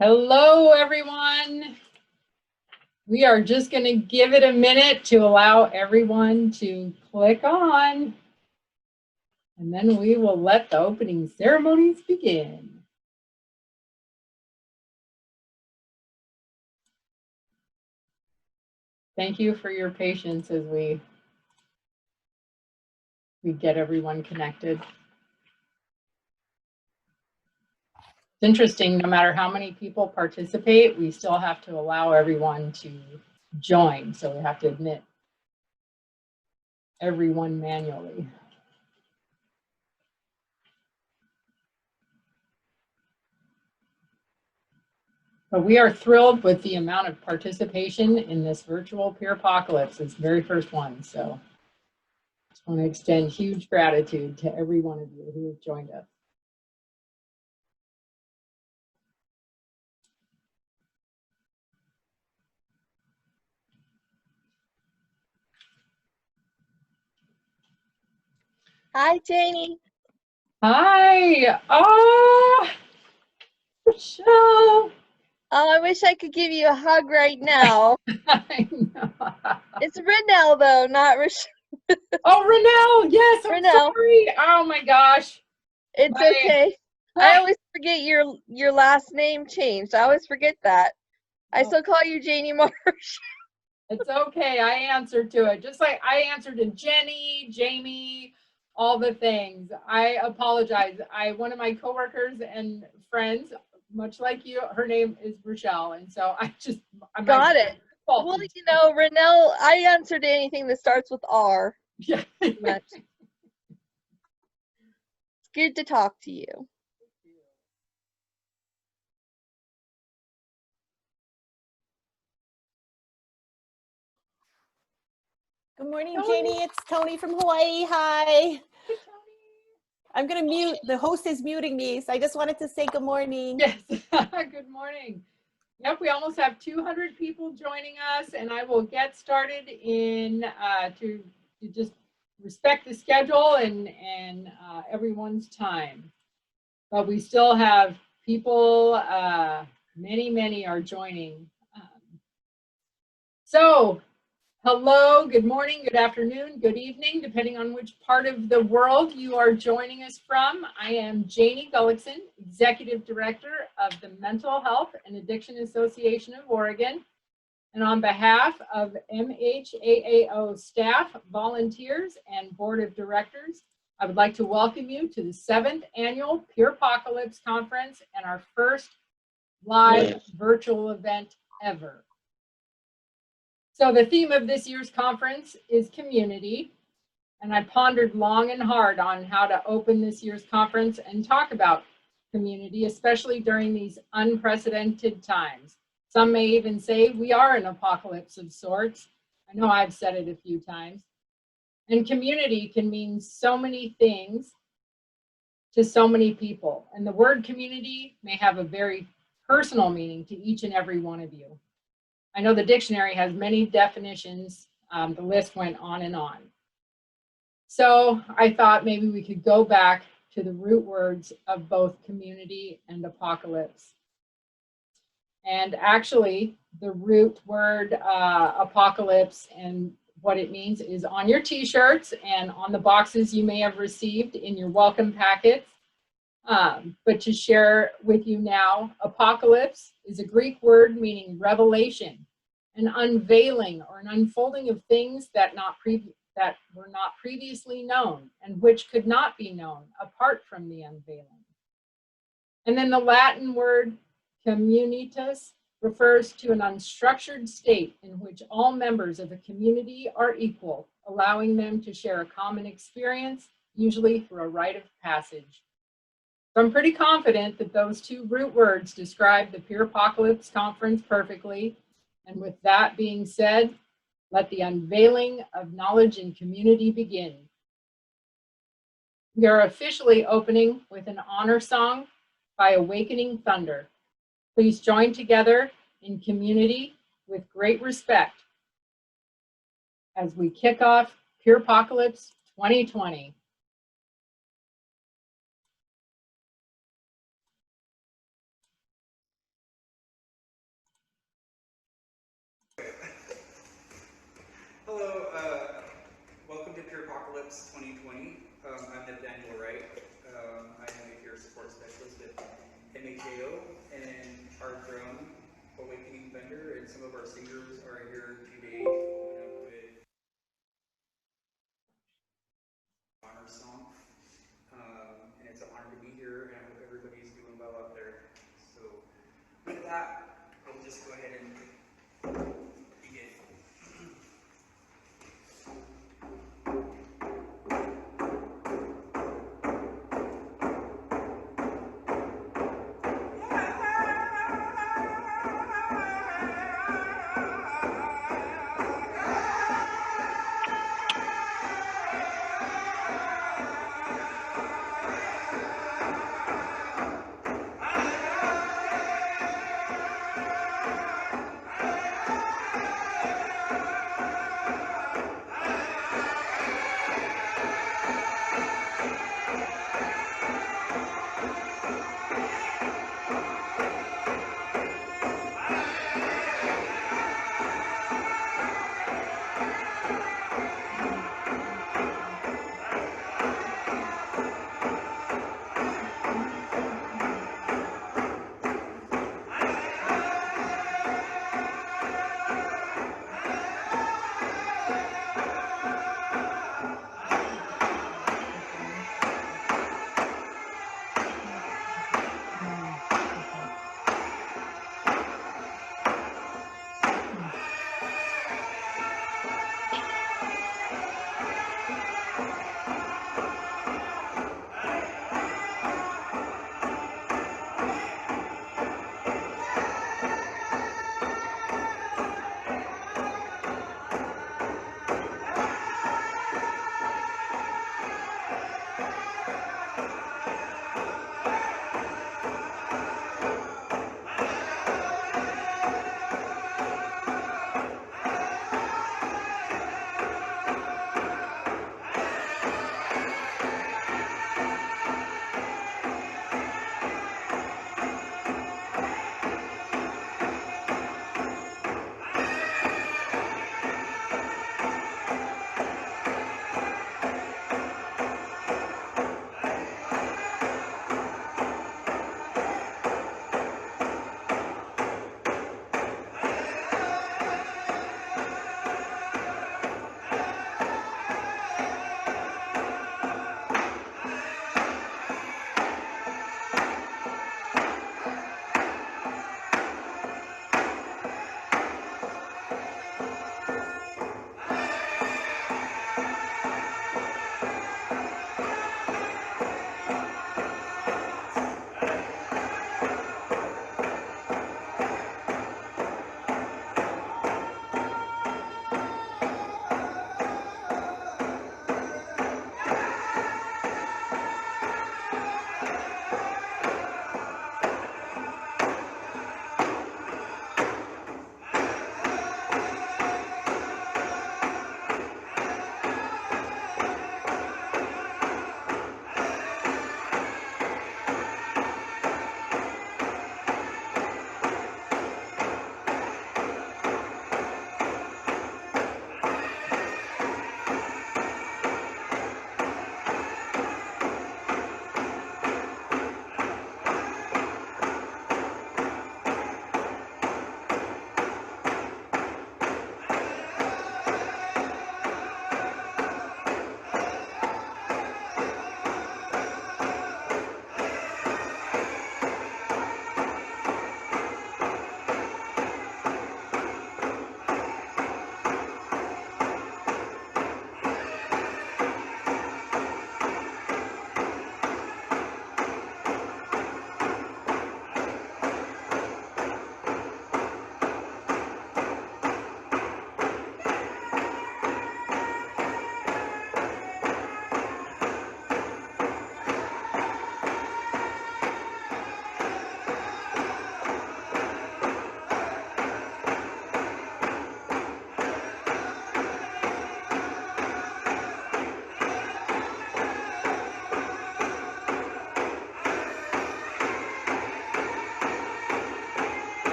Hello, everyone. We are just going to give it a minute to allow everyone to click on, and then we will let the opening ceremonies begin. Thank you for your patience as we get everyone connected. It's interesting, no matter how many people participate, we still have to allow everyone to join. So we have to admit everyone manually. But we are thrilled with the amount of participation in this virtual peer apocalypse. It's the very first one. So I just want to extend huge gratitude to every one of you who have joined us. Hi, Janie. Hi. Oh, Michelle. Oh, I wish I could give you a hug right now. I know. It's Renelle, though, not Rochelle. Oh, Renelle. Yes, I'm Renelle. sorry. Oh, my gosh. It's okay. I always forget your last name changed. I always forget that. I still call you Janie Marsh. It's okay. I answered to it. Just like I answered to Jenny, Jamie, all the things. I apologize. One of my coworkers and friends, much like you, her name is Rochelle. And so I'm Got it. Well, you know, Renelle, I answer to anything that starts with R. Yeah. It's good to talk to you. Good morning, Janie. It's Tony from Hawaii. Hi. I'm going to mute. The host is muting me, so I just wanted to say good morning. Yes. Good morning. Yep, we almost have 200 people joining us, and I will get started in to just respect the schedule and everyone's time. But we still have people, many are joining. So hello, good morning, good afternoon, good evening, depending on which part of the world you are joining us from. I am Janie Gullickson, Executive Director of the Mental Health and Addiction Association of Oregon. And on behalf of MHAAO staff, volunteers, and board of directors, I would like to welcome you to the 7th Annual Peer Apocalypse Conference and our first live virtual event ever. So the theme of this year's conference is community, and I pondered long and hard on how to open this year's conference and talk about community, especially during these unprecedented times. Some may even say we are an apocalypse of sorts. I know I've said it a few times. And community can mean so many things to so many people. And the word community may have a very personal meaning to each and every one of you. I know the dictionary has many definitions. The list went on and on. So I thought maybe we could go back to the root words of both community and apocalypse. And actually, the root word apocalypse and what it means is on your t-shirts and on the boxes you may have received in your welcome packets. But to share with you now, apocalypse is a Greek word meaning revelation, an unveiling or an unfolding of things that were not previously known and which could not be known apart from the unveiling. And then the Latin word communitas refers to an unstructured state in which all members of a community are equal, allowing them to share a common experience, usually through a rite of passage. So I'm pretty confident that those two root words describe the Peer Apocalypse Conference perfectly. And with that being said, let the unveiling of knowledge and community begin. We are officially opening with an honor song by Awakening Thunder. Please join together in community with great respect as we kick off Peer Apocalypse 2020. Welcome to Pure Apocalypse 2020. I'm Nathaniel Wright. I'm a peer support specialist at MHAO, and our drum, Awakening Thunder, and some of our singers are here today opening up with honor song. And it's an honor to be here, and I hope everybody's doing well out there. So with that, we'll just go ahead and begin.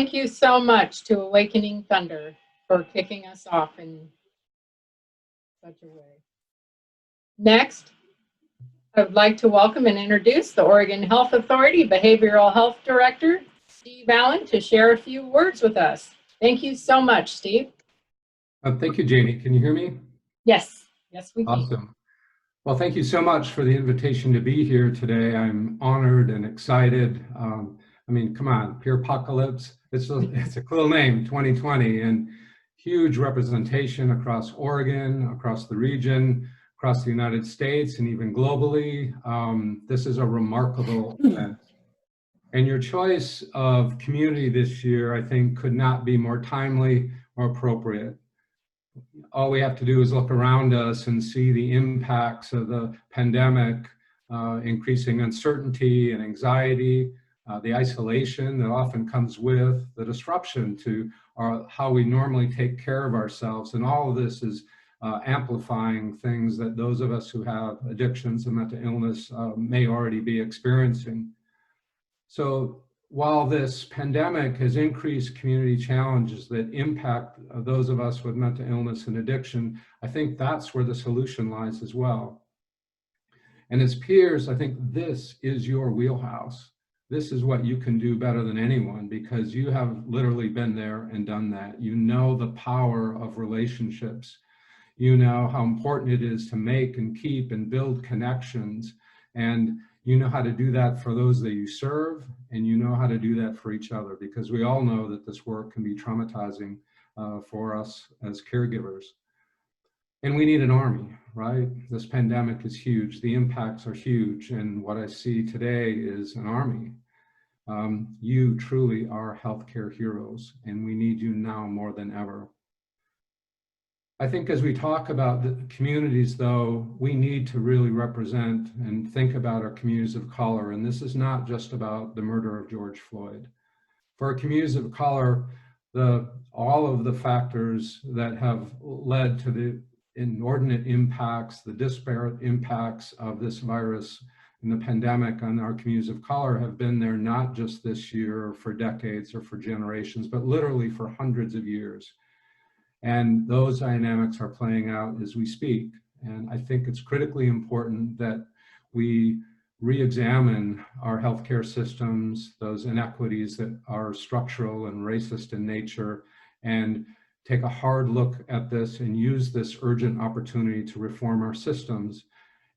thank you so much to Awakening Thunder for kicking us off in such a way. Next, I would like to welcome and introduce the Oregon Health Authority Behavioral Health Director, Steve Allen, to share a few words with us. Thank you so much, Steve. Thank you, Janie. Can you hear me? Yes, yes, we can. Awesome. Well, thank you so much for the invitation to be here today. I'm honored and excited. I mean, come on, Peer Apocalypse. It's a cool name, 2020, and huge representation across Oregon, across the region, across the United States, and even globally. This is a remarkable event. And your choice of community this year, I think, could not be more timely or appropriate. All we have to do is look around us and see the impacts of the pandemic, increasing uncertainty and anxiety, the isolation that often comes with the disruption to how we normally take care of ourselves. And all of this is amplifying things that those of us who have addictions and mental illness may already be experiencing. So while this pandemic has increased community challenges that impact those of us with mental illness and addiction, I think that's where the solution lies as well. And as peers, I think this is your wheelhouse. This is what you can do better than anyone, because you have literally been there and done that. You know the power of relationships. You know how important it is to make and keep and build connections. And you know how to do that for those that you serve, and you know how to do that for each other, because we all know that this work can be traumatizing for us as caregivers. And we need an army, right? This pandemic is huge. The impacts are huge. And what I see today is an army. You truly are healthcare heroes, and we need you now more than ever. I think as we talk about the communities, though, we need to really represent and think about our communities of color. And this is not just about the murder of George Floyd. For our communities of color, all of the factors that have led to the inordinate impacts, the disparate impacts of this virus and the pandemic on our communities of color have been there not just this year or for decades or for generations, but literally for hundreds of years. And those dynamics are playing out as we speak. And I think it's critically important that we re-examine our healthcare systems, those inequities that are structural and racist in nature, and take a hard look at this and use this urgent opportunity to reform our systems.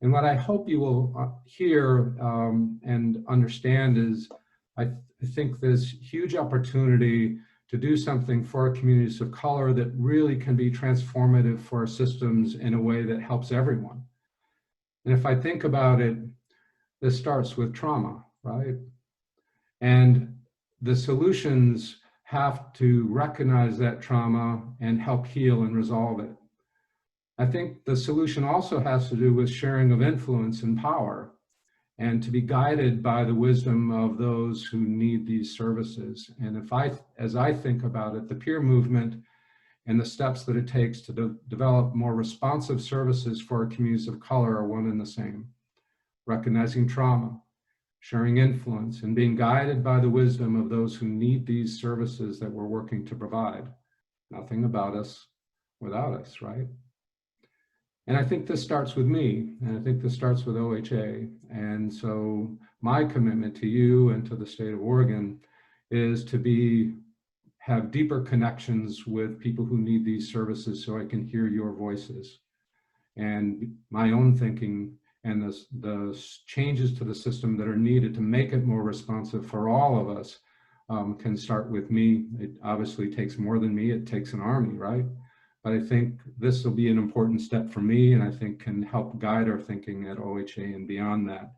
And what I hope you will hear and understand is I think this huge opportunity to do something for our communities of color that really can be transformative for our systems in a way that helps everyone. And if I think about it, this starts with trauma, right? And the solutions have to recognize that trauma and help heal and resolve it. I think the solution also has to do with sharing of influence and power, and to be guided by the wisdom of those who need these services. And as I think about it, the peer movement and the steps that it takes to develop more responsive services for our communities of color are one and the same. Recognizing trauma, sharing influence, and being guided by the wisdom of those who need these services that we're working to provide. Nothing about us without us, right? And I think this starts with me, and I think this starts with OHA. And so my commitment to you and to the state of Oregon is to have deeper connections with people who need these services so I can hear your voices. And my own thinking and the changes to the system that are needed to make it more responsive for all of us can start with me. It obviously takes more than me, it takes an army, right? But I think this will be an important step for me, and I think can help guide our thinking at OHA and beyond that.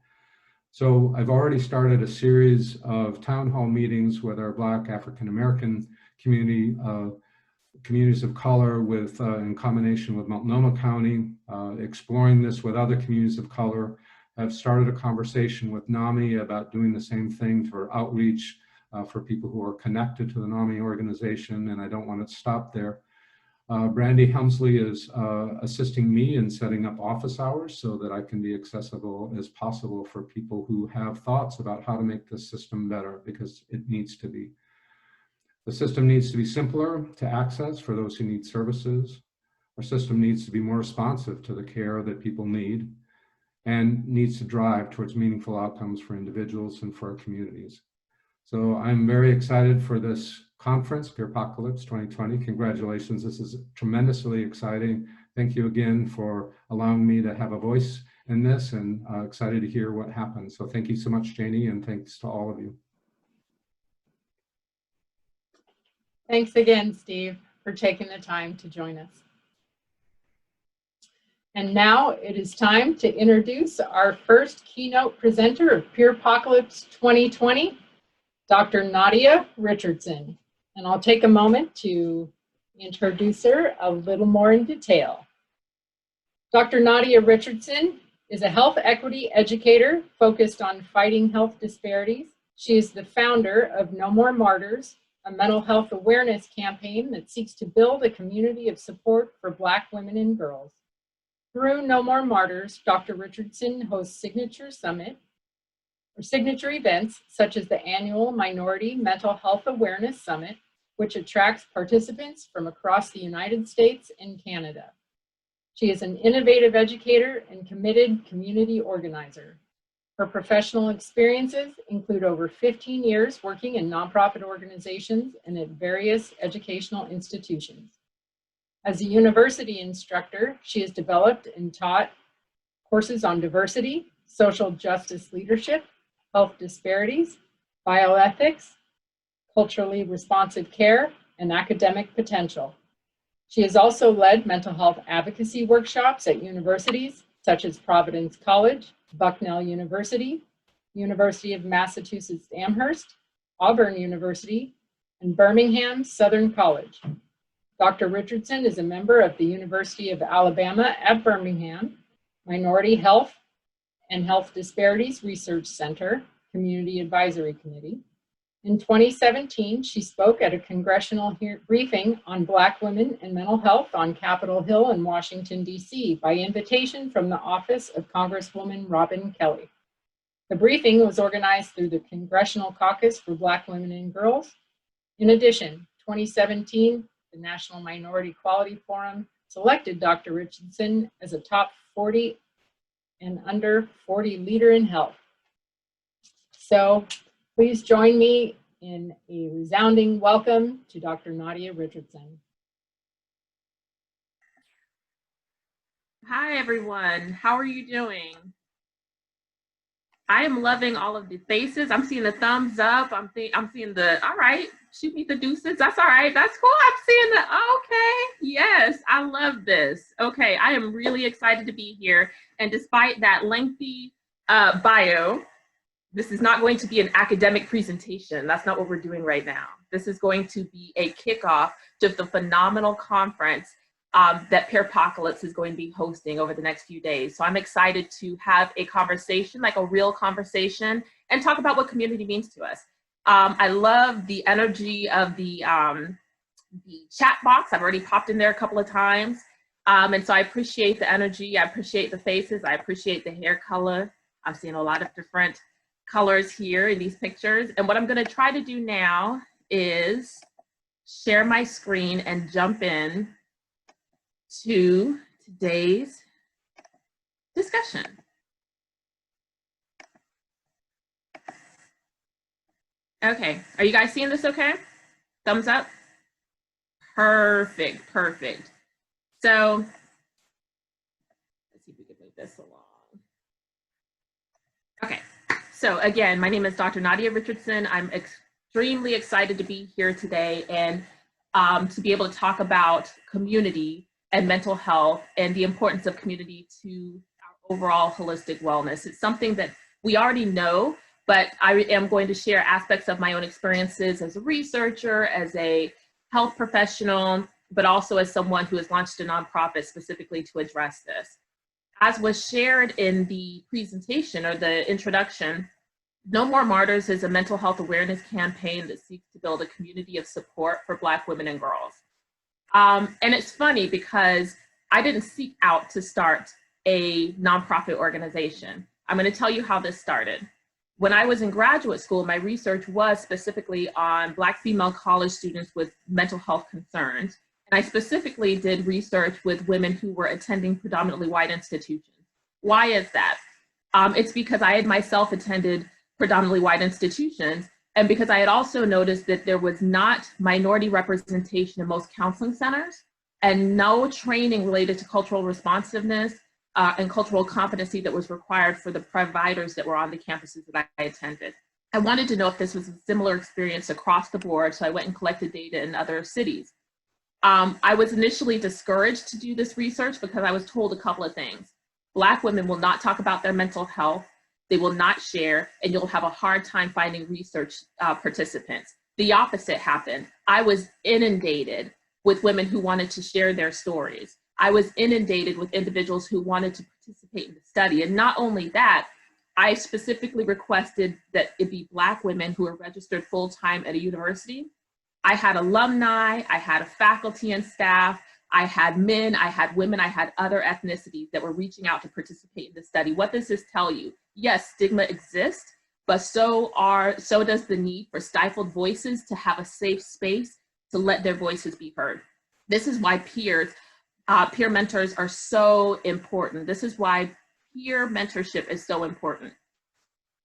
So I've already started a series of town hall meetings with our Black African-American community, communities of color in combination with Multnomah County, exploring this with other communities of color. I've started a conversation with NAMI about doing the same thing for outreach for people who are connected to the NAMI organization, and I don't want to stop there. Brandy Helmsley is assisting me in setting up office hours so that I can be accessible as possible for people who have thoughts about how to make this system better, because it needs to be. The system needs to be simpler to access for those who need services. Our system needs to be more responsive to the care that people need and needs to drive towards meaningful outcomes for individuals and for our communities. So I'm very excited for this conference, Peerpocalypse 2020. Congratulations, this is tremendously exciting. Thank you again for allowing me to have a voice in this, and excited to hear what happens. So thank you so much, Janie, and thanks to all of you. Thanks again, Steve, for taking the time to join us. And now it is time to introduce our first keynote presenter of Peerpocalypse 2020, Dr. Nadia Richardson. And I'll take a moment to introduce her a little more in detail. Dr. Nadia Richardson is a health equity educator focused on fighting health disparities. She is the founder of No More Martyrs, a mental health awareness campaign that seeks to build a community of support for Black women and girls. Through No More Martyrs, Dr. Richardson hosts signature events such as the annual Minority Mental Health Awareness Summit, which attracts participants from across the United States and Canada. She is an innovative educator and committed community organizer. Her professional experiences include over 15 years working in nonprofit organizations and at various educational institutions. As a university instructor, she has developed and taught courses on diversity, social justice leadership, health disparities, bioethics, culturally responsive care, and academic potential. She has also led mental health advocacy workshops at universities such as Providence College, Bucknell University, University of Massachusetts Amherst, Auburn University, and Birmingham-Southern College. Dr. Richardson is a member of the University of Alabama at Birmingham, Minority Health and Health Disparities Research Center, Community Advisory Committee. In 2017, she spoke at a congressional briefing on Black women and mental health on Capitol Hill in Washington, D.C. by invitation from the office of Congresswoman Robin Kelly. The briefing was organized through the Congressional Caucus for Black Women and Girls. In addition, 2017, the National Minority Quality Forum selected Dr. Richardson as a top 40 and under 40 leader in health. So please join me in a resounding welcome to Dr. Nadia Richardson. Hi, everyone. How are you doing? I am loving all of the faces. I'm seeing the thumbs up. I'm seeing the, all right, shoot me the deuces. That's all right. That's cool. I'm seeing the, okay. Yes, I love this. Okay, I am really excited to be here. And despite that lengthy bio, this is not going to be an academic presentation. That's not what we're doing right now. This is going to be a kickoff to the phenomenal conference that Peerpocalypse is going to be hosting over the next few days. So I'm excited to have a conversation, like a real conversation, and talk about what community means to us. I love the energy of the chat box. I've already popped in there a couple of times. And so I appreciate the energy. I appreciate the faces. I appreciate the hair color. I'm seeing a lot of different colors here in these pictures. And what I'm going to try to do now is share my screen and jump in to today's discussion. Okay, are you guys seeing this okay? Thumbs up? Perfect, perfect. So let's see if we can move this along. Okay, so again, my name is Dr. Nadia Richardson. I'm extremely excited to be here today and to be able to talk about community and mental health and the importance of community to our overall holistic wellness. It's something that we already know, but I am going to share aspects of my own experiences as a researcher, as a health professional, but also as someone who has launched a nonprofit specifically to address this. As was shared in the presentation or the introduction, No More Martyrs is a mental health awareness campaign that seeks to build a community of support for Black women and girls. And it's funny because I didn't seek out to start a nonprofit organization. I'm going to tell you how this started. When I was in graduate school, my research was specifically on Black female college students with mental health concerns. And I specifically did research with women who were attending predominantly white institutions. Why is that? It's because I had myself attended predominantly white institutions, and because I had also noticed that there was not minority representation in most counseling centers, and no training related to cultural responsiveness and cultural competency that was required for the providers that were on the campuses that I attended. I wanted to know if this was a similar experience across the board, so I went and collected data in other cities. I was initially discouraged to do this research because I was told a couple of things. Black women will not talk about their mental health, they will not share, and you'll have a hard time finding research participants. The opposite happened. I was inundated with women who wanted to share their stories. I was inundated with individuals who wanted to participate in the study. And not only that, I specifically requested that it be Black women who are registered full-time at a university. I had alumni, I had a faculty and staff, I had men, I had women, I had other ethnicities that were reaching out to participate in the study. What does this tell you? Yes, stigma exists, but so does the need for stifled voices to have a safe space to let their voices be heard. This is why peer mentors are so important. This is why peer mentorship is so important.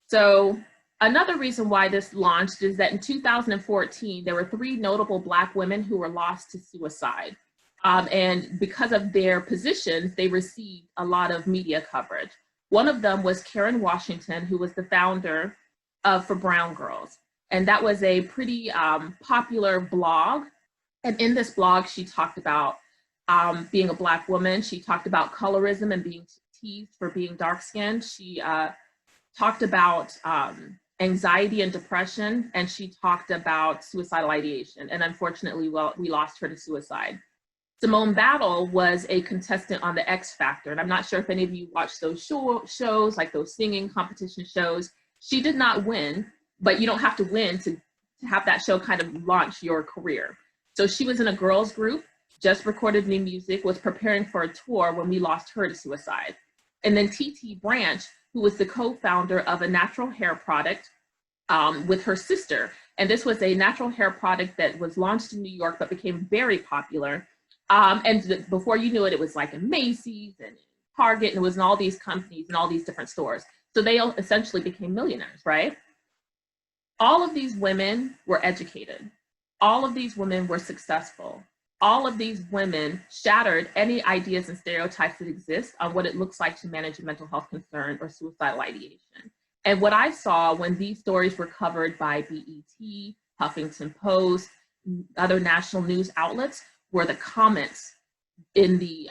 So another reason why this launched is that in 2014, there were 3 notable Black women who were lost to suicide. And because of their positions, they received a lot of media coverage. One of them was Karen Washington, who was the founder of For Brown Girls. And that was a pretty popular blog. And in this blog, she talked about being a Black woman. She talked about colorism and being teased for being dark-skinned. She talked about anxiety and depression, and she talked about suicidal ideation. And unfortunately, well, we lost her to suicide. Simone Battle was a contestant on The X Factor, and I'm not sure if any of you watched those shows, like those singing competition shows. She did not win, but you don't have to win to have that show kind of launch your career. So she was in a girls group, just recorded new music, was preparing for a tour when we lost her to suicide. And then TT Branch, who was the co-founder of a natural hair product with her sister. And this was a natural hair product that was launched in New York, but became very popular. And before you knew it, it was like in Macy's and Target, and it was in all these companies and all these different stores. So they essentially became millionaires, right? All of these women were educated. All of these women were successful. All of these women shattered any ideas and stereotypes that exist on what it looks like to manage a mental health concern or suicidal ideation. And what I saw when these stories were covered by BET, Huffington Post, other national news outlets, were the comments in the,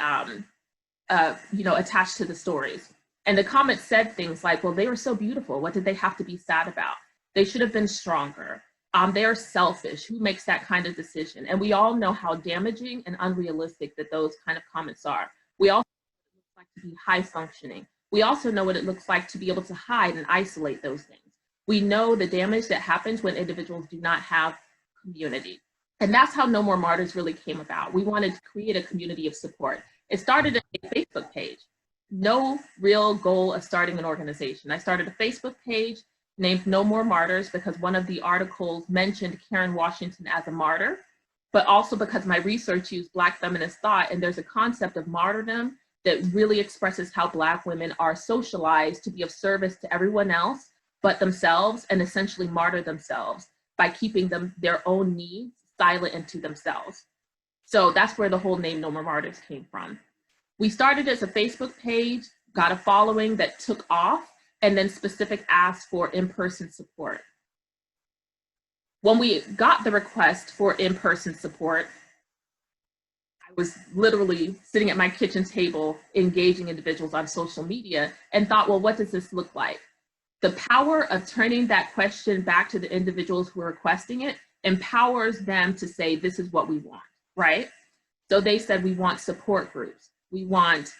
attached to the stories. And the comments said things like, well, they were so beautiful. What did they have to be sad about? They should have been stronger. They are selfish. Who makes that kind of decision? And we all know how damaging and unrealistic that those kind of comments are. We also know what it looks like to be high functioning. We also know what it looks like to be able to hide and isolate those things. We know the damage that happens when individuals do not have community. And that's how No More Martyrs really came about. We wanted to create a community of support. It started at a Facebook page. No real goal of starting an organization. I started a Facebook page named No More Martyrs because one of the articles mentioned Karen Washington as a martyr, but also because my research used Black feminist thought, and there's a concept of martyrdom that really expresses how Black women are socialized to be of service to everyone else but themselves, and essentially martyr themselves by keeping their own needs silent and to themselves. So that's where the whole name No More Martyrs came from. We started as a Facebook page, got a following that took off, and then specific asks for in-person support. When we got the request for in-person support, I was literally sitting at my kitchen table engaging individuals on social media and thought, well, what does this look like? The power of turning that question back to the individuals who are requesting it empowers them to say, this is what we want, right? So they said, we want support groups. We want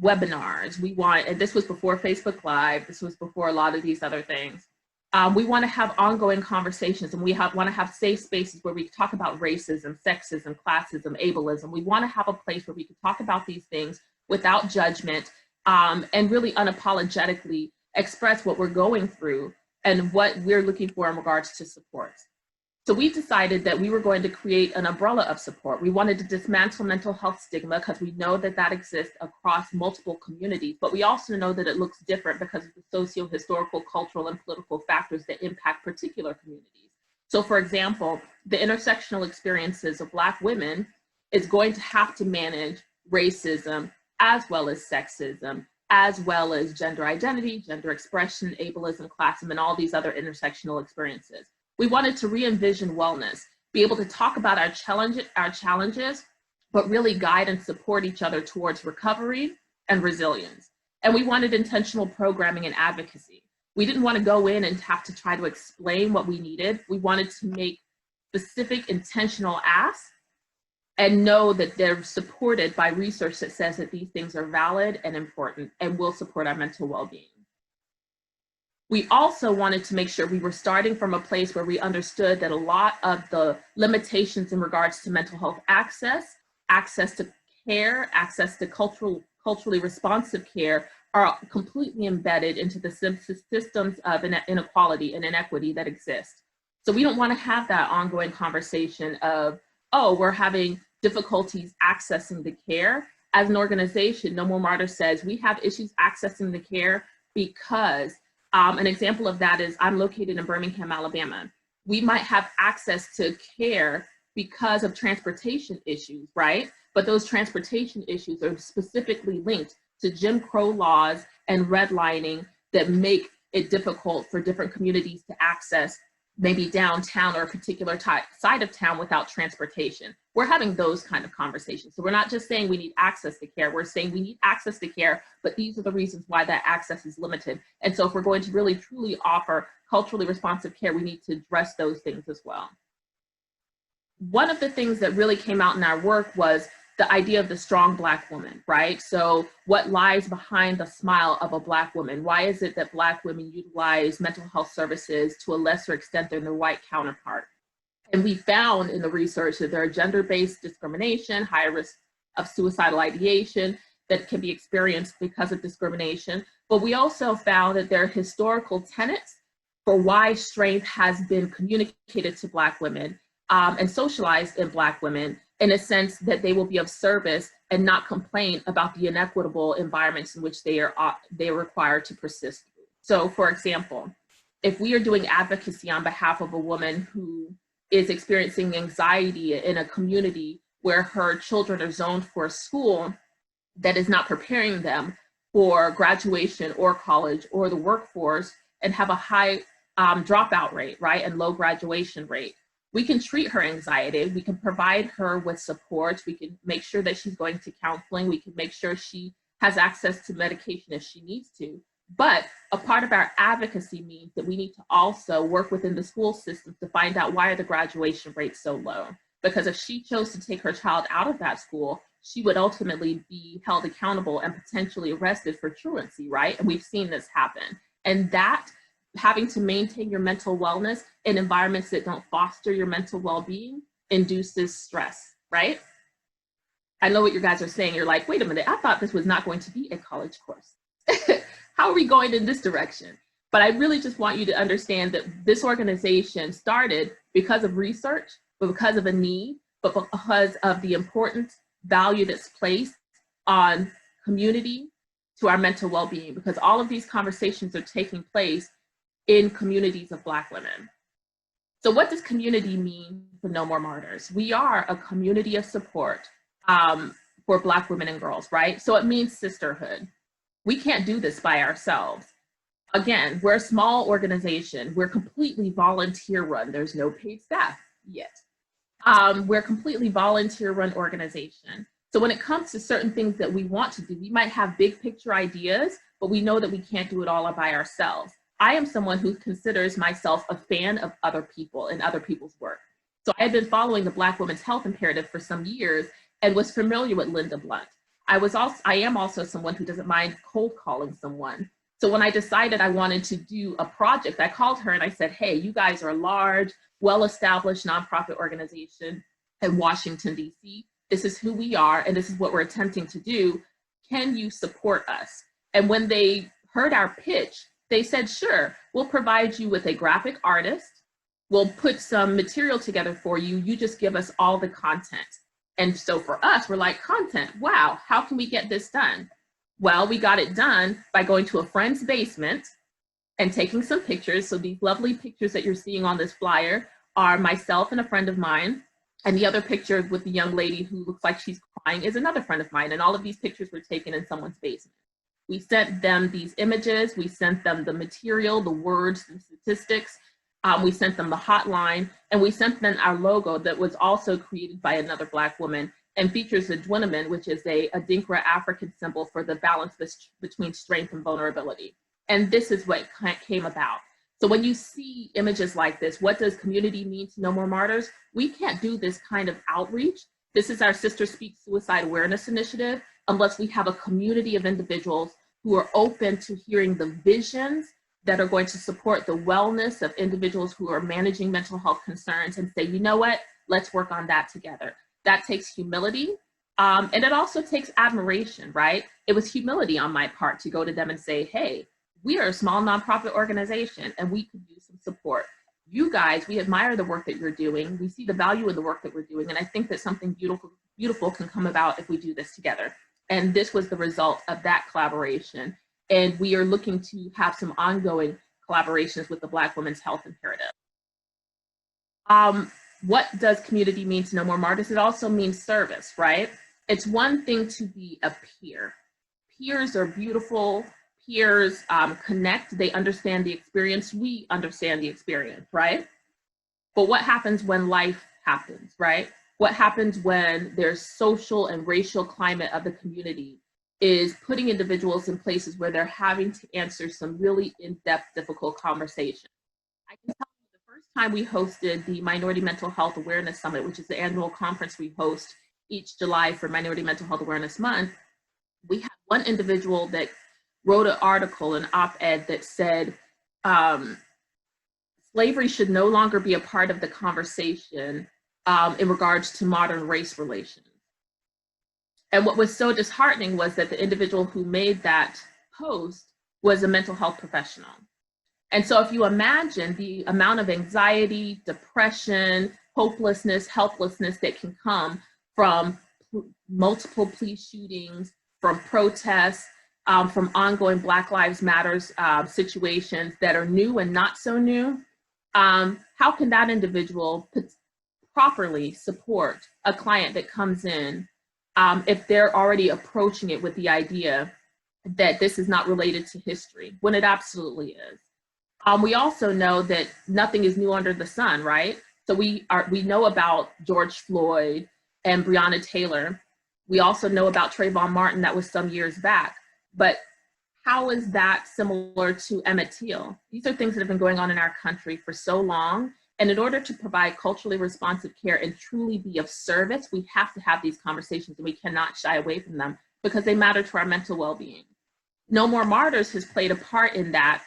webinars. We want, and this was before Facebook Live. This was before a lot of these other things. We want to have ongoing conversations, and we want to have safe spaces where we talk about racism, sexism, classism, ableism. We want to have a place where we can talk about these things without judgment and really unapologetically express what we're going through and what we're looking for in regards to supports. So we decided that we were going to create an umbrella of support. We wanted to dismantle mental health stigma because we know that that exists across multiple communities, but we also know that it looks different because of the socio-historical, cultural, and political factors that impact particular communities. So for example, the intersectional experiences of Black women is going to have to manage racism as well as sexism, as well as gender identity, gender expression, ableism, classism, and all these other intersectional experiences. We wanted to re-envision wellness, be able to talk about our challenges, but really guide and support each other towards recovery and resilience. And we wanted intentional programming and advocacy. We didn't want to go in and have to try to explain what we needed. We wanted to make specific intentional asks and know that they're supported by research that says that these things are valid and important and will support our mental well-being. We also wanted to make sure we were starting from a place where we understood that a lot of the limitations in regards to mental health access to care, access to culturally responsive care are completely embedded into the systems of inequality and inequity that exist. So we don't want to have that ongoing conversation of, oh, we're having difficulties accessing the care. As an organization, No More Martyrs says we have issues accessing the care because an example of that is I'm located in Birmingham, Alabama. We might have access to care because of transportation issues, right? But those transportation issues are specifically linked to Jim Crow laws and redlining that make it difficult for different communities to access maybe downtown or a particular side of town without transportation. We're having those kind of conversations. So we're not just saying we need access to care, we're saying we need access to care, but these are the reasons why that access is limited. And so if we're going to really truly offer culturally responsive care, we need to address those things as well. One of the things that really came out in our work was the idea of the strong Black woman, right? So what lies behind the smile of a Black woman? Why is it that Black women utilize mental health services to a lesser extent than their white counterpart? And we found in the research that there are gender-based discrimination, higher risk of suicidal ideation that can be experienced because of discrimination. But we also found that there are historical tenets for why strength has been communicated to Black women and socialized in Black women, in a sense that they will be of service and not complain about the inequitable environments in which they are required to persist. So for example, if we are doing advocacy on behalf of a woman who is experiencing anxiety in a community where her children are zoned for a school that is not preparing them for graduation or college or the workforce and have a high dropout rate, right, and low graduation rate, we can treat her anxiety, we can provide her with support, we can make sure that she's going to counseling, we can make sure she has access to medication if she needs to. But a part of our advocacy means that we need to also work within the school system to find out why are the graduation rates so low. Because if she chose to take her child out of that school, she would ultimately be held accountable and potentially arrested for truancy, right? And we've seen this happen. And that having to maintain your mental wellness in environments that don't foster your mental well-being induces stress, right? I know what you guys are saying. You're like, wait a minute, I thought this was not going to be a college course. How are we going in this direction? But I really just want you to understand that this organization started because of research, but because of a need, but because of the important value that's placed on community to our mental well-being, because all of these conversations are taking place in communities of Black women. So what does community mean for No More Martyrs? We are a community of support for Black women and girls, right? So it means sisterhood. We can't do this by ourselves. Again, we're a small organization. We're completely volunteer run. There's no paid staff yet. We're a completely volunteer run organization. So when it comes to certain things that we want to do, we might have big picture ideas, but we know that we can't do it all by ourselves. I am someone who considers myself a fan of other people and other people's work. So I had been following the Black Women's Health Imperative for some years and was familiar with Linda Blunt. I am also someone who doesn't mind cold calling someone. So when I decided I wanted to do a project, I called her and I said, hey, you guys are a large, well-established nonprofit organization in Washington, DC. This is who we are, and this is what we're attempting to do. Can you support us? And when they heard our pitch, they said, sure, we'll provide you with a graphic artist. We'll put some material together for you. You just give us all the content. And so for us, we're like, content, wow, how can we get this done? Well, we got it done by going to a friend's basement and taking some pictures. So these lovely pictures that you're seeing on this flyer are myself and a friend of mine. And the other picture with the young lady who looks like she's crying is another friend of mine. And all of these pictures were taken in someone's basement. We sent them these images. We sent them the material, the words, the statistics. We sent them the hotline, and we sent them our logo that was also created by another Black woman and features the dwinaman, which is a Adinkra African symbol for the balance between strength and vulnerability. And this is what came about. So when you see images like this, what does community mean to No More Martyrs? We can't do this kind of outreach. This is our Sister Speak Suicide Awareness Initiative, unless we have a community of individuals who are open to hearing the visions that are going to support the wellness of individuals who are managing mental health concerns and say, you know what, let's work on that together. That takes humility, and it also takes admiration, right? It was humility on my part to go to them and say, hey, we are a small nonprofit organization and we could use some support. You guys, we admire the work that you're doing. We see the value in the work that we're doing. And I think that something beautiful can come about if we do this together. And this was the result of that collaboration. And we are looking to have some ongoing collaborations with the Black Women's Health Imperative. What does community mean to No More Martyrs? It also means service, right? It's one thing to be a peer. Peers are beautiful. Peers connect, they understand the experience, we understand the experience, right? But what happens when life happens, right? What happens when there's social and racial climate of the community is putting individuals in places where they're having to answer some really in-depth, difficult conversations. I can tell you the first time we hosted the Minority Mental Health Awareness Summit, which is the annual conference we host each July for Minority Mental Health Awareness Month, we had one individual that wrote an article, an op-ed that said, slavery should no longer be a part of the conversation in regards to modern race relations. And what was so disheartening was that the individual who made that post was a mental health professional. And so if you imagine the amount of anxiety, depression, hopelessness, helplessness that can come from multiple police shootings, from protests, from ongoing Black Lives Matters situations that are new and not so new, how can that individual properly support a client that comes in if they're already approaching it with the idea that this is not related to history, when it absolutely is? We also know that nothing is new under the sun, right? So we know about George Floyd and Breonna Taylor. We also know about Trayvon Martin, that was some years back. But how is that similar to Emmett Till? These are things that have been going on in our country for so long. And in order to provide culturally responsive care and truly be of service, we have to have these conversations, and we cannot shy away from them because they matter to our mental well-being. No More Martyrs has played a part in that.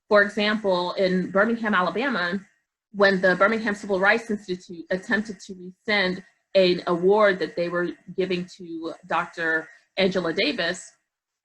For example, in Birmingham, Alabama, when the Birmingham Civil Rights Institute attempted to rescind an award that they were giving to Dr. Angela Davis,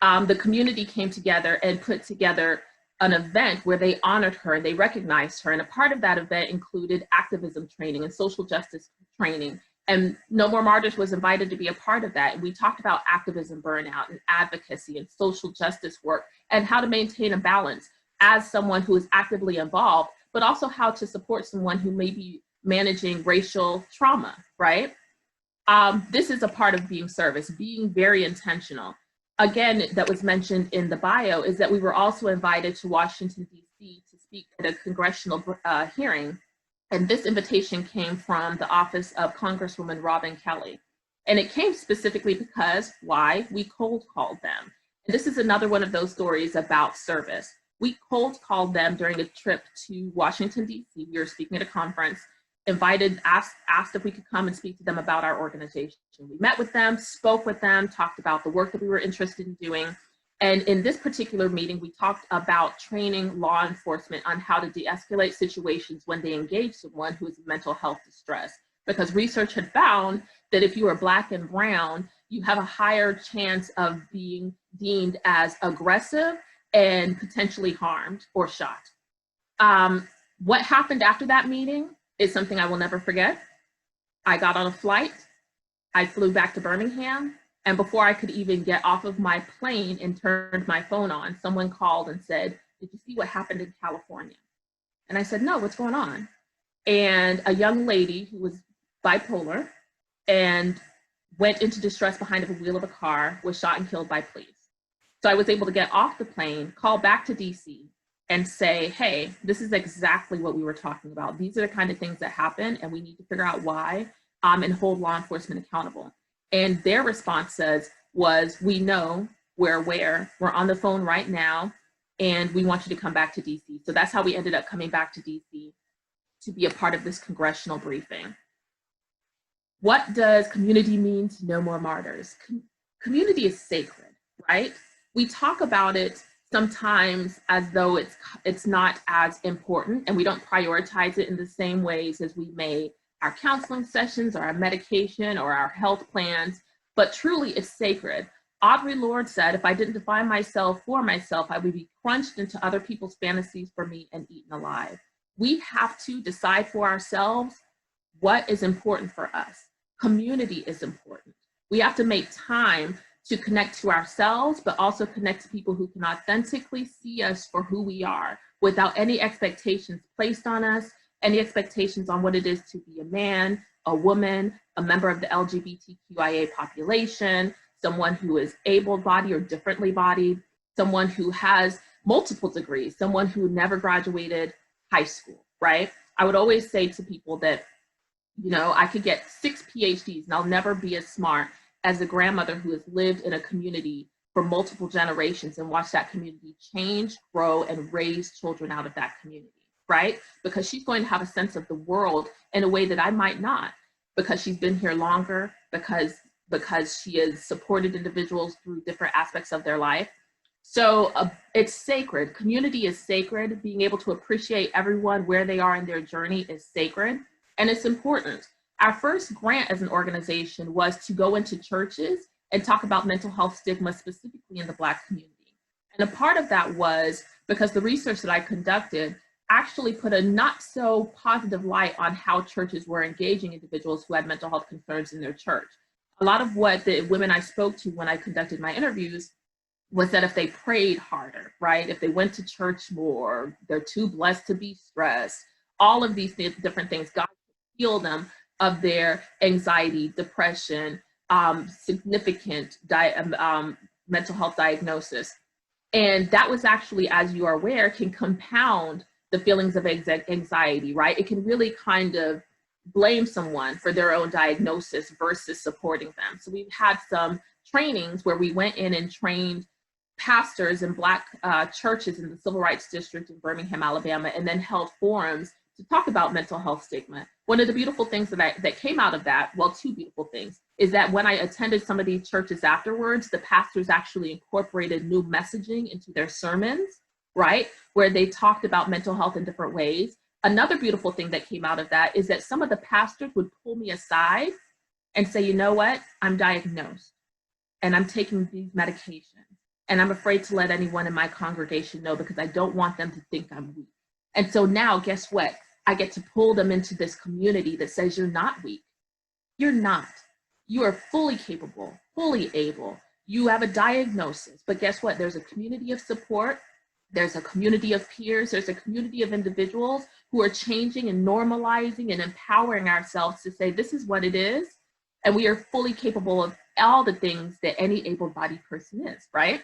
the community came together and put together an event where they honored her and they recognized her. And a part of that event included activism training and social justice training. And No More Martyrs was invited to be a part of that. And we talked about activism burnout and advocacy and social justice work and how to maintain a balance as someone who is actively involved, but also how to support someone who may be managing racial trauma, right? This is a part of being service, being very intentional. Again, that was mentioned in the bio is that we were also invited to Washington, D.C. to speak at a congressional hearing. And this invitation came from the office of Congresswoman Robin Kelly. And it came specifically because, why? We cold called them. And this is another one of those stories about service. We cold called them during a trip to Washington, D.C. We were speaking at a conference, asked if we could come and speak to them about our organization. We met with them, spoke with them, talked about the work that we were interested in doing. And in this particular meeting, we talked about training law enforcement on how to de-escalate situations when they engage someone who is in mental health distress. Because research had found that if you are Black and brown, you have a higher chance of being deemed as aggressive and potentially harmed or shot. What happened after that meeting is something I will never forget. I got on a flight, I flew back to Birmingham, and before I could even get off of my plane and turned my phone on, someone called and said, "Did you see what happened in California?" And I said, "No, what's going on?" And a young lady who was bipolar and went into distress behind the wheel of a car was shot and killed by police. So I was able to get off the plane, call back to DC, and say, hey, this is exactly what we were talking about. These are the kind of things that happen, and we need to figure out why and hold law enforcement accountable. And their response was, we know, we're aware, we're on the phone right now, and we want you to come back to DC. So that's how we ended up coming back to DC to be a part of this congressional briefing. What does community mean to No More Martyrs? Community is sacred, right? We talk about it sometimes as though it's not as important, and we don't prioritize it in the same ways as we may our counseling sessions or our medication or our health plans, but truly it's sacred. Audre Lorde said, if I didn't define myself for myself, I would be crunched into other people's fantasies for me and eaten alive. We have to decide for ourselves what is important for us. Community is important. We have to make time to connect to ourselves, but also connect to people who can authentically see us for who we are without any expectations placed on us, any expectations on what it is to be a man, a woman, a member of the LGBTQIA population, someone who is able-bodied or differently bodied, someone who has multiple degrees, someone who never graduated high school, right? I would always say to people that, you know, I could get 6 PhDs and I'll never be as smart as a grandmother who has lived in a community for multiple generations and watched that community change, grow, and raise children out of that community, right? Because she's going to have a sense of the world in a way that I might not, because she's been here longer, because she has supported individuals through different aspects of their life. So it's sacred. Community is sacred. Being able to appreciate everyone where they are in their journey is sacred, and it's important. Our first grant as an organization was to go into churches and talk about mental health stigma, specifically in the Black community. And a part of that was because the research that I conducted actually put a not so positive light on how churches were engaging individuals who had mental health concerns in their church. A lot of what the women I spoke to when I conducted my interviews was that if they prayed harder, right? If they went to church more, they're too blessed to be stressed, all of these different things, God could heal them of their anxiety, depression, significant mental health diagnosis. And that was actually, as you are aware, can compound the feelings of anxiety, right? It can really kind of blame someone for their own diagnosis versus supporting them. So we've had some trainings where we went in and trained pastors in Black churches in the Civil Rights District in Birmingham, Alabama, and then held forums to talk about mental health stigma. One of the beautiful things that came out of that, well, two beautiful things, is that when I attended some of these churches afterwards, the pastors actually incorporated new messaging into their sermons, right? Where they talked about mental health in different ways. Another beautiful thing that came out of that is that some of the pastors would pull me aside and say, you know what, I'm diagnosed and I'm taking these medications and I'm afraid to let anyone in my congregation know because I don't want them to think I'm weak. And so now, guess what? I get to pull them into this community that says you're not weak. You're not. You are fully capable, fully able. You have a diagnosis, but guess what? There's a community of support. There's a community of peers. There's a community of individuals who are changing and normalizing and empowering ourselves to say, this is what it is. And we are fully capable of all the things that any able-bodied person is, right?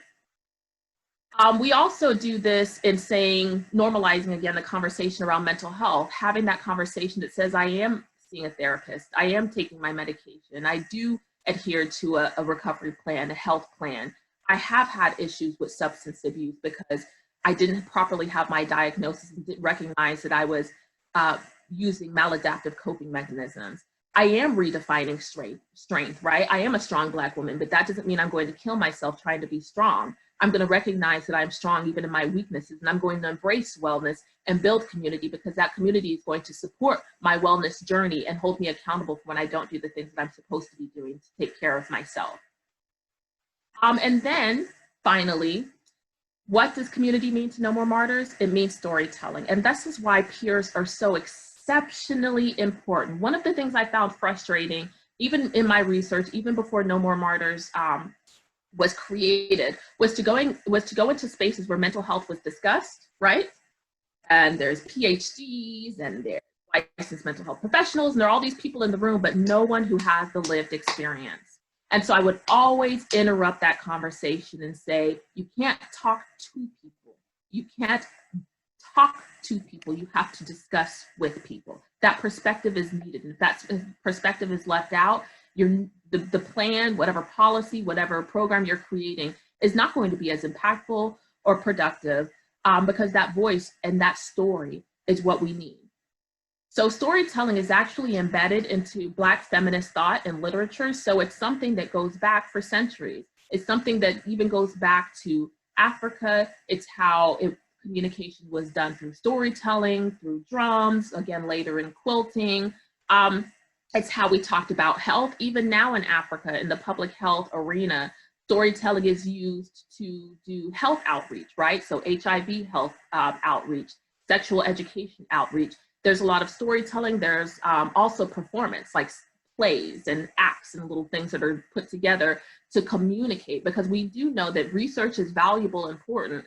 We also do this in saying, normalizing again, the conversation around mental health, having that conversation that says, I am seeing a therapist, I am taking my medication, I do adhere to a recovery plan, a health plan. I have had issues with substance abuse because I didn't properly have my diagnosis and didn't recognize that I was using maladaptive coping mechanisms. I am redefining strength, right? I am a strong Black woman, but that doesn't mean I'm going to kill myself trying to be strong. I'm going to recognize that I'm strong even in my weaknesses, and I'm going to embrace wellness and build community because that community is going to support my wellness journey and hold me accountable for when I don't do the things that I'm supposed to be doing to take care of myself. And then finally, What does community mean to No More Martyrs? It means storytelling. And this is why peers are so exceptionally important. One of the things I found frustrating, even in my research, even before No More Martyrs was created, was to go into spaces where mental health was discussed, right? And there's PhDs and there's licensed mental health professionals, and there are all these people in the room, but no one who has the lived experience. And so I would always interrupt that conversation and say, you can't talk to people. You can't talk to people. You have to discuss with people. That perspective is needed. And if that perspective is left out, the plan, whatever policy, whatever program you're creating is not going to be as impactful or productive because that voice and that story is what we need. So storytelling is actually embedded into Black feminist thought and literature. So it's something that goes back for centuries. It's something that even goes back to Africa. It's how communication was done through storytelling, through drums, again, later in quilting. It's how we talked about health. Even now in Africa, in the public health arena, storytelling is used to do health outreach, right? So HIV health outreach, sexual education outreach. There's a lot of storytelling. There's also performance, like plays and acts and little things that are put together to communicate, because we do know that research is valuable, important,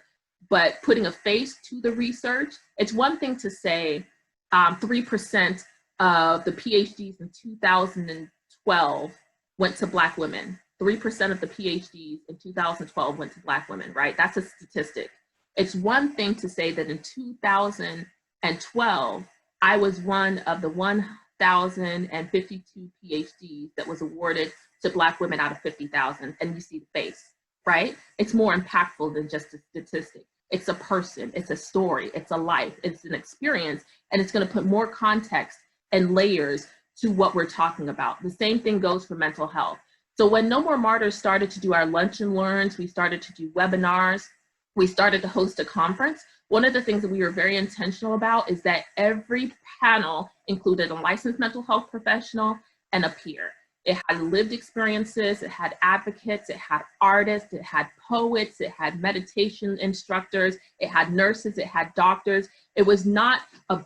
but putting a face to the research, it's one thing to say 3% of the PhDs in 2012 went to Black women. 3% of the PhDs in 2012 went to Black women, right? That's a statistic. It's one thing to say that in 2012, I was one of the 1,052 PhDs that was awarded to Black women out of 50,000, and you see the face, right? It's more impactful than just a statistic. It's a person, it's a story, it's a life, it's an experience, and it's gonna put more context and layers to what we're talking about. The same thing goes for mental health. So when No More Martyrs started to do our lunch and learns, we started to do webinars, we started to host a conference. One of the things that we were very intentional about is that every panel included a licensed mental health professional and a peer. It had lived experiences, it had advocates, it had artists, it had poets, it had meditation instructors, it had nurses, it had doctors. It was not a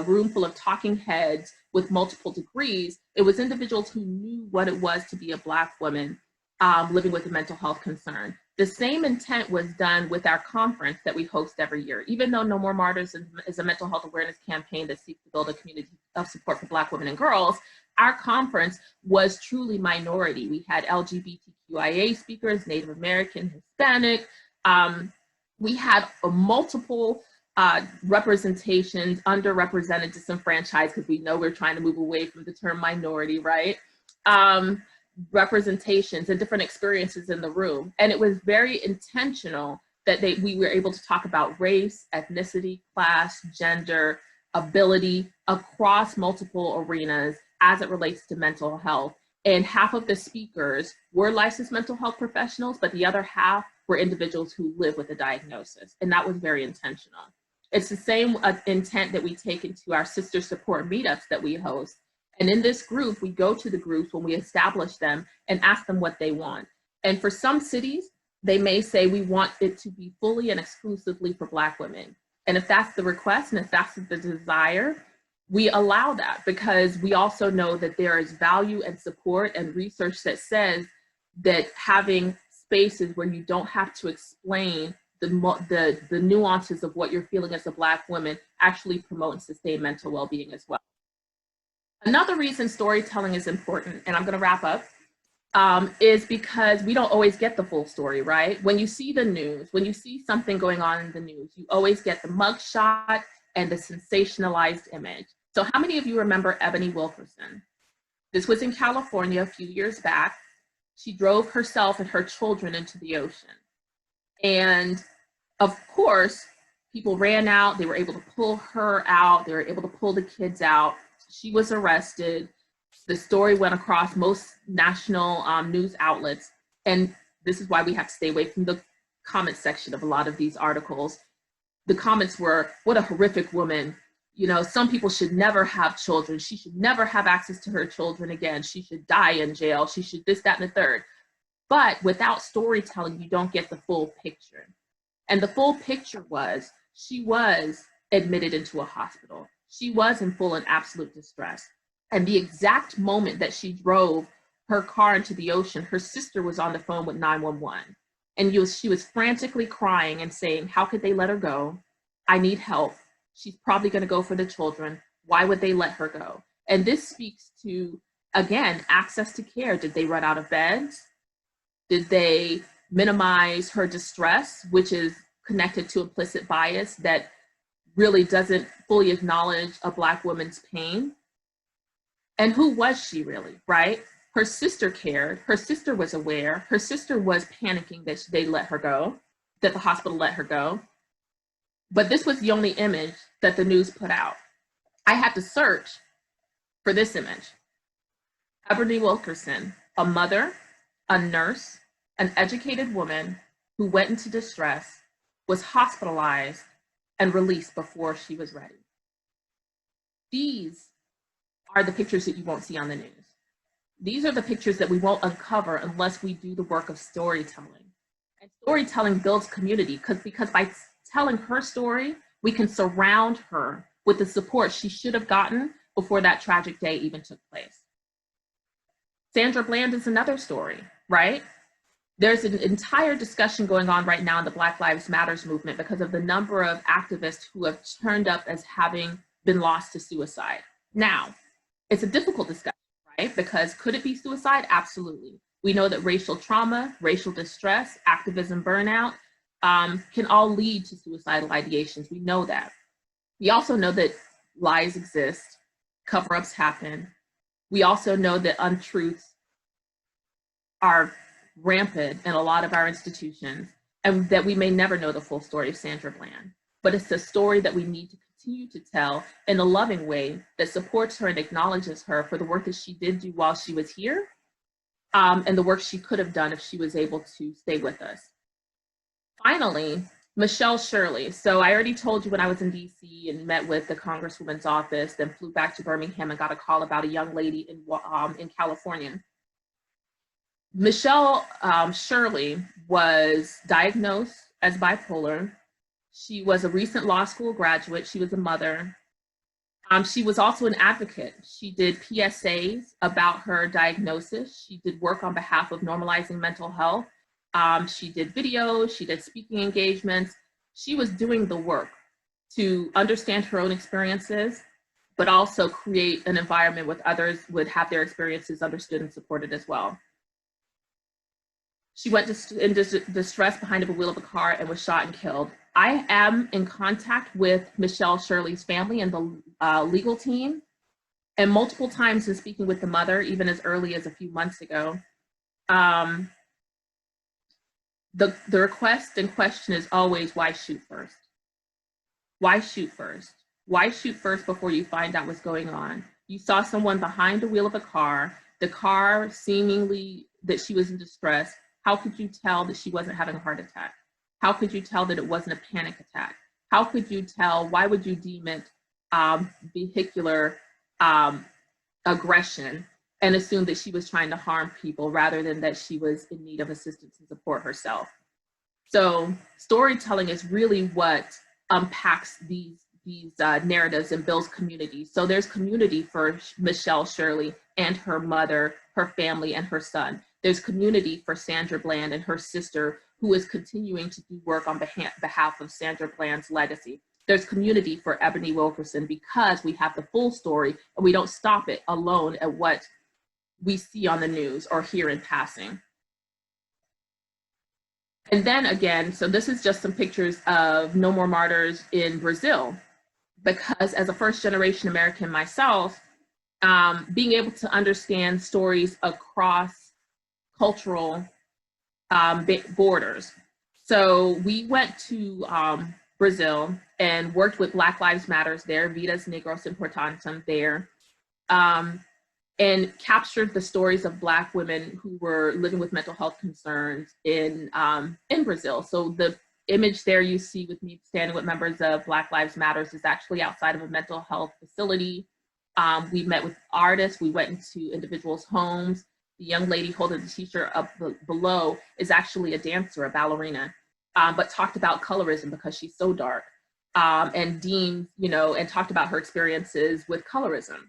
room full of talking heads with multiple degrees. It was individuals who knew what it was to be a Black woman living with a mental health concern. The same intent was done with our conference that we host every year. Even though No More Martyrs is a mental health awareness campaign that seeks to build a community of support for Black women and girls, our conference was truly minority. We had LGBTQIA speakers, Native American, Hispanic. We had multiple representations, underrepresented, disenfranchised, because we know we're trying to move away from the term minority, right? Representations and different experiences in the room. And it was very intentional that we were able to talk about race, ethnicity, class, gender, ability across multiple arenas as it relates to mental health. And half of the speakers were licensed mental health professionals, but the other half were individuals who live with a diagnosis. And that was very intentional. It's the same intent that we take into our sister support meetups that we host. And in this group, we go to the groups when we establish them and ask them what they want. And for some cities, they may say, we want it to be fully and exclusively for Black women. And if that's the request and if that's the desire, we allow that, because we also know that there is value and support and research that says that having spaces where you don't have to explain the nuances of what you're feeling as a Black woman actually promote and sustain mental well-being as well. Another reason storytelling is important, and I'm going to wrap up, is because we don't always get the full story, right? When you see the news, when you see something going on in the news, you always get the mugshot and the sensationalized image. So how many of you remember Ebony Wilkerson? This was in California a few years back. She drove herself and her children into the ocean. And of course, people ran out, they were able to pull her out, they were able to pull the kids out. She was arrested. The story went across most national news outlets. And this is why we have to stay away from the comment section of a lot of these articles. The comments were, what a horrific woman. You know, some people should never have children. She should never have access to her children again. She should die in jail. She should this, that, and the third. But without storytelling, you don't get the full picture. And the full picture was she was admitted into a hospital. She was in full and absolute distress. And the exact moment that she drove her car into the ocean, her sister was on the phone with 911. And she was frantically crying and saying, how could they let her go? I need help. She's probably going to go for the children. Why would they let her go? And this speaks to, again, access to care. Did they run out of beds? Did they minimize her distress, which is connected to implicit bias that really doesn't fully acknowledge a Black woman's pain? And who was she really, right? Her sister cared. Her sister was aware. Her sister was panicking that they let her go, that the hospital let her go. But this was the only image that the news put out. I had to search for this image. Ebony Wilkerson, a mother, a nurse, an educated woman who went into distress, was hospitalized and released before she was ready. These are the pictures that you won't see on the news. These are the pictures that we won't uncover unless we do the work of storytelling. And storytelling builds community because by telling her story, we can surround her with the support she should have gotten before that tragic day even took place. Sandra Bland is another story, right? There's an entire discussion going on right now in the Black Lives Matters movement because of the number of activists who have turned up as having been lost to suicide. Now, it's a difficult discussion, right? Because could it be suicide? Absolutely. We know that racial trauma, racial distress, activism, burnout can all lead to suicidal ideations. We know that. We also know that lies exist, cover-ups happen. We also know that untruths are rampant in a lot of our institutions, and that we may never know the full story of Sandra Bland. But it's a story that we need to continue to tell in a loving way that supports her and acknowledges her for the work that she did do while she was here, and the work she could have done if she was able to stay with us. Finally, Michelle Shirley. So I already told you when I was in DC and met with the Congresswoman's office, then flew back to Birmingham and got a call about a young lady in California. Michelle Shirley was diagnosed as bipolar. She was a recent law school graduate. She was a mother. She was also an advocate. She did PSAs about her diagnosis. She did work on behalf of normalizing mental health. She did videos, she did speaking engagements. She was doing the work to understand her own experiences, but also create an environment with others would have their experiences understood and supported as well. She went in distress behind the wheel of a car and was shot and killed. I am in contact with Michelle Shirley's family and the legal team, and multiple times in speaking with the mother, even as early as a few months ago. The request and question is always, why shoot first? Why shoot first? Why shoot first before you find out what's going on? You saw someone behind the wheel of the car seemingly that she was in distress. How could you tell that she wasn't having a heart attack? How could you tell that it wasn't a panic attack? How could you tell, why would you deem it vehicular aggression and assume that she was trying to harm people rather than that she was in need of assistance and support herself? So storytelling is really what unpacks these narratives and builds community. So there's community for Michelle Shirley and her mother, her family, and her son. There's community for Sandra Bland and her sister, who is continuing to do work on behalf of Sandra Bland's legacy. There's community for Ebony Wilkerson because we have the full story and we don't stop it alone at what we see on the news or hear in passing. And then again, so this is just some pictures of No More Martyrs in Brazil, because as a first-generation American myself, being able to understand stories across cultural borders. So we went to Brazil and worked with Black Lives Matters there, Vidas Negros Importantem there, and captured the stories of Black women who were living with mental health concerns in Brazil. So the image there you see with me standing with members of Black Lives Matters is actually outside of a mental health facility. We met with artists, we went into individuals' homes. The young lady holding the t-shirt up below is actually a dancer, a ballerina. but talked about colorism because she's so dark, and deemed, and talked about her experiences with colorism.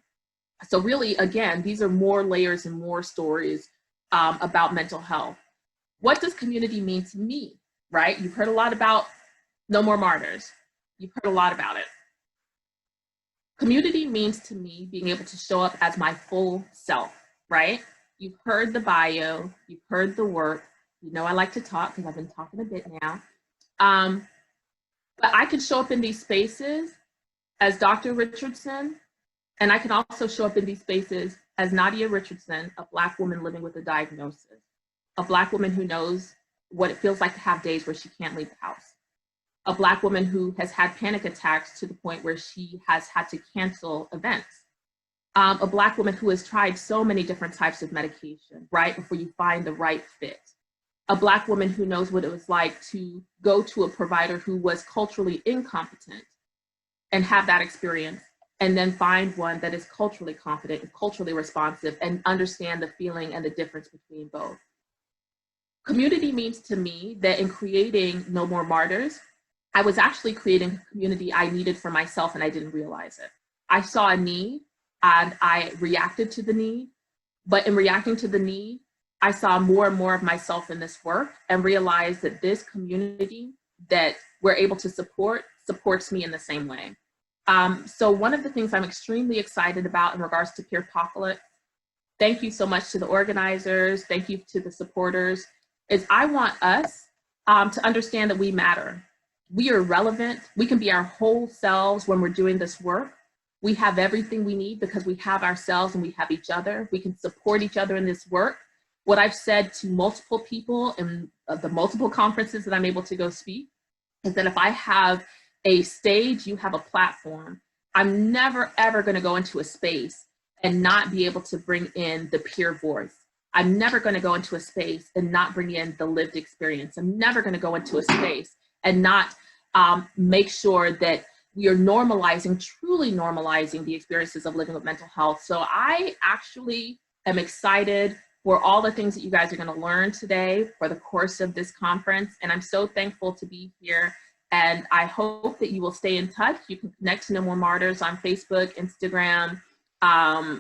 So really, again, these are more layers and more stories about mental health. What does community mean to me, right? You've heard a lot about No More Martyrs. You've heard a lot about it. Community means to me being able to show up as my full self, right? You've heard the bio, you've heard the work. I like to talk because I've been talking a bit now. But I can show up in these spaces as Dr. Richardson, and I can also show up in these spaces as Nadia Richardson, a Black woman living with a diagnosis, a Black woman who knows what it feels like to have days where she can't leave the house, a Black woman who has had panic attacks to the point where she has had to cancel events, a Black woman who has tried so many different types of medication, right, before you find the right fit, a Black woman who knows what it was like to go to a provider who was culturally incompetent and have that experience, and then find one that is culturally competent and culturally responsive and understand the feeling and the difference between both. Community means to me that in creating No More Martyrs, I was actually creating a community I needed for myself and I didn't realize it. I saw a need and I reacted to the need, but in reacting to the need, I saw more and more of myself in this work and realized that this community that we're able to support supports me in the same way. So one of the things I'm extremely excited about in regards to Peerpocalypse, thank you so much to the organizers, thank you to the supporters, is I want us to understand that we matter. We are relevant. We can be our whole selves when we're doing this work. We have everything we need because we have ourselves and we have each other. We can support each other in this work. What I've said to multiple people in the multiple conferences that I'm able to go speak is that if I have a stage, you have a platform, I'm never, ever going to go into a space and not be able to bring in the peer voice. I'm never going to go into a space and not bring in the lived experience. I'm never going to go into a space and not make sure that we are normalizing, truly normalizing the experiences of living with mental health. So I actually am excited for all the things that you guys are going to learn today for the course of this conference. And I'm so thankful to be here. And I hope that you will stay in touch. You can connect to No More Martyrs on Facebook, Instagram,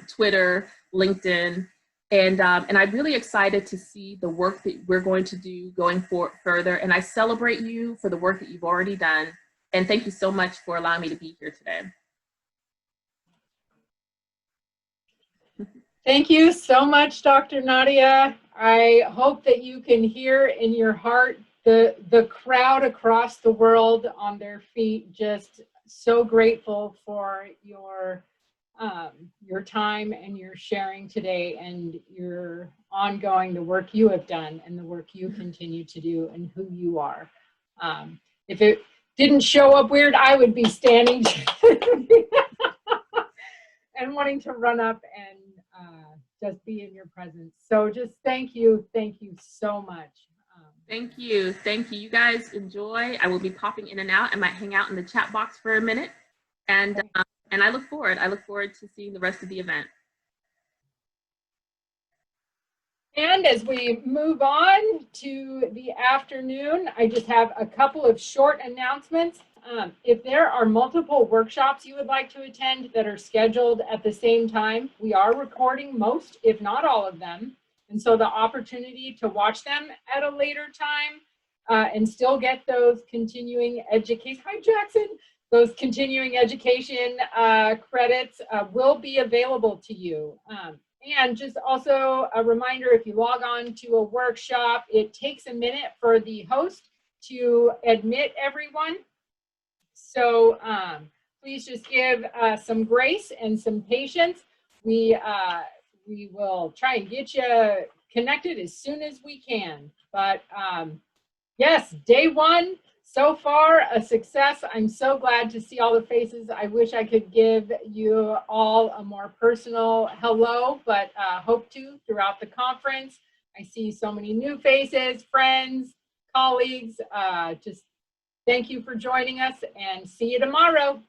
Twitter, LinkedIn. And I'm really excited to see the work that we're going to do going further. And I celebrate you for the work that you've already done. And thank you so much for allowing me to be here today. Thank you so much, Dr. Nadia. I hope that you can hear in your heart the crowd across the world on their feet, just so grateful for your time and your sharing today and your ongoing, the work you have done and the work you continue to do and who you are. If it didn't show up weird, I would be standing and wanting to run up and just be in your presence. So just thank you so much. Thank you. You guys enjoy. I will be popping in and out. I might hang out in the chat box for a minute. And I look forward to seeing the rest of the event. And as we move on to the afternoon, I just have a couple of short announcements. If there are multiple workshops you would like to attend that are scheduled at the same time, we are recording most, if not all of them. And so the opportunity to watch them at a later time and still get those continuing education, hi Jackson, those continuing education credits will be available to you. And just also a reminder, if you log on to a workshop, it takes a minute for the host to admit everyone. So please just give some grace and some patience. We will try and get you connected as soon as we can. But yes, day one, so far a success. I'm so glad to see all the faces. I wish I could give you all a more personal hello, but hope to throughout the conference. I see so many new faces, friends, colleagues. Just thank you for joining us and see you tomorrow.